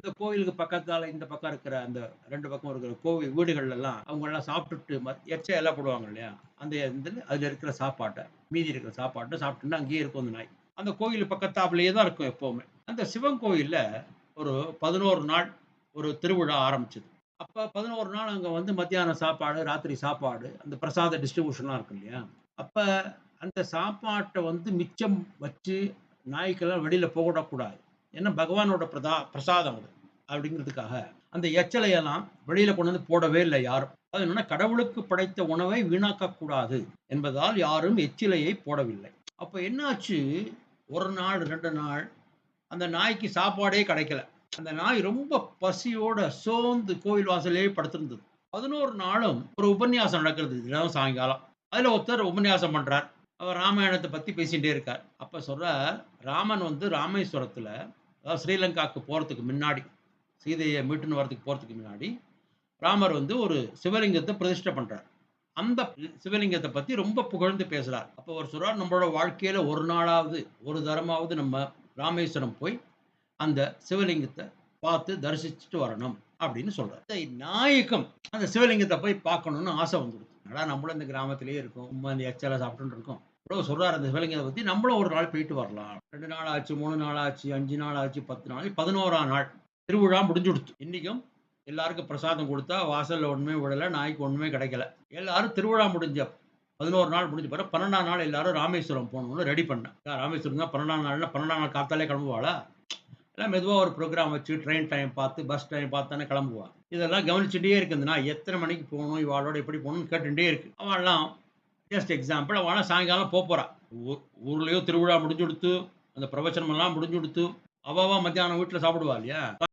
இந்த கோவிலுக்கு பக்கத்தால இந்த பக்கம் இருக்கிற அந்த 2 பக்கம் இருக்கிற கோவில் வீடுகள்லாம் அவங்கலாம் சாப்பிட்டுட்டு எச்ச எல்லாம் போடுவாங்க இல்லையா? அந்த இதுல அதுல இருக்கிற சாப்பாட்ட, மீதி இருக்கிற சாப்பாட்ட சாப்பிட்டுன்னு அங்கேயே இருக்கும் அந்த நாய். அந்த கோயில் பக்கத்தாப்புலயே தான் இருக்கும் எப்பவுமே. அந்த சிவன் கோயில்ல ஒரு 11 நாள் ஒரு திருவிழா ஆரம்பிச்சது. அப்ப 11 நாள் அங்க வந்து மத்தியான சாப்பாடு, ராத்திரி சாப்பாடு, அந்த பிரசாத டிஸ்ட்ரிபியூஷன்லாம் இருக்கும் இல்லையா? அப்ப அந்த சாப்பாட்ட வந்து மிச்சம் வச்சு நாய்க்கெல்லாம் வெளியில போடக்கூடாது. ஏன்னா பகவானோட பிரசாதம் அது. அப்படிங்கிறதுக்காக, அந்த எச்சலையெல்லாம் வெளியில கொண்டு வந்து போடவே இல்ல யாரும். அது என்னன்னா கடவுளுக்கு படைத்த உணவை வீணாக்கக் கூடாது என்பதால் யாரும் எச்சிலையை போடவில்லை. அப்ப என்னாச்சு, 1 நாள், 2 நாள் அந்த நாய்க்கு சாப்பாடே கிடைக்கல. அந்த நாய் ரொம்ப பசியோட சோர்ந்து கோவில் வாசல்லயே படுத்திருந்தது. 11 நாளும் ஒரு உபன்யாசம் நடக்கிறது தினம் சாயங்காலம். அதுல ஒருத்தர் உபன்யாசம் பண்றார். அவர் ராமாயணத்த பத்தி பேசிட்டே இருக்கார். அப்ப சொல்றார், ராமன் வந்து ராமேஸ்வரத்துல, அதாவது ஸ்ரீலங்காக்கு போறதுக்கு முன்னாடி, சீதைய மீட்டுன்னு வரதுக்கு போறதுக்கு முன்னாடி, ராமர் வந்து ஒரு சிவலிங்கத்த பிரதிஷ்டை பண்றார். அந்த சிவலிங்கத்த பத்தி ரொம்ப புகழ்ந்து பேசுறார். அப்ப அவர் சொல்றார், நம்மளோட வாழ்க்கையில ஒரு நாளாவது, ஒரு தரமாவது நம்ம ராமேஸ்வரம் போய் அந்த சிவலிங்கத்த பார்த்து தரிசிச்சுட்டு வரணும் அப்படின்னு சொல்றார். இந்த நாய்க்கும் அந்த சிவலிங்கத்த போய் பார்க்கணும்னு ஆசை வந்துருது. என்னடா நம்மளும் இந்த கிராமத்திலேயே இருக்கோம். சும்மா இந்த எச்சல சாப்பிட்டுன்னு இருக்கோம். இவ்வளவு சொல்றாரு அந்த சிவலிங்கத்த பத்தி நம்மளும் ஒரு நாள் போயிட்டு வரலாம். 2 நாள் ஆச்சு, 3 நாள் ஆச்சு, 5 நாள் ஆச்சு, 10 நாள், 11ஆம் நாள் திருவிழா முடிஞ்சுடுத்து. இன்னைக்கும் எல்லாருக்கும் பிரசாதம் குடுத்தா வாசல்ல ஒண்ணுமே விழல. நாய்க்கு ஒண்ணுமே கிடைக்கல. எல்லாரும் திருவிழா முடிஞ்ச 11 நாள் முடிஞ்ச பிறகு 12ஆம் நாள் எல்லாரும் ராமேஸ்வரம் போணும்னு ரெடி பண்ணேன். ராமேஸ்வரம் தான் 12ஆம் நாள்னா 12ஆம் நாள் காத்தாலே கிளம்புவாளா? எல்லாம் மெதுவா ஒரு ப்ரோகிராம் வச்சு ட்ரெயின் டைம் பார்த்து, பஸ் டைம் பார்த்து தானே கிளம்புவா. இதெல்லாம் கவனிச்சுட்டே இருக்கு இந்த நாய். எத்தன மணிக்கு போணும்? இவாளோட எப்படி போணும்னு கேட்டுட்டே இருக்கு. அவள்லாம் ஜஸ்ட் எக்ஸாம்பிள் அவள்லாம் சாயங்காலம் போப்போறா. ஊ ஊர்லயோ திருவிழா முடிஞ்சுடுத்து. அந்த பிரவச்சனம் எல்லாம் முடிஞ்சுடுத்து. அவ மத்தியானம் வீட்ல சாப்பிடுவா இல்லையா?